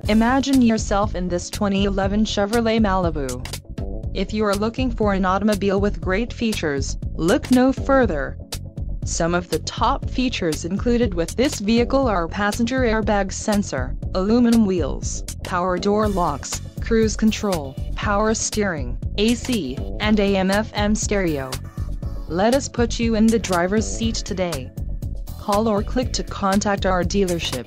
Imagine yourself in this 2011 Chevrolet Malibu. If you are looking for an automobile with great features, look no further. Some of the top features included with this vehicle are passenger airbag sensor, aluminum wheels, power door locks, cruise control, power steering, AC, and AM/FM stereo. Let us put you in the driver's seat today. Call or click to contact our dealership.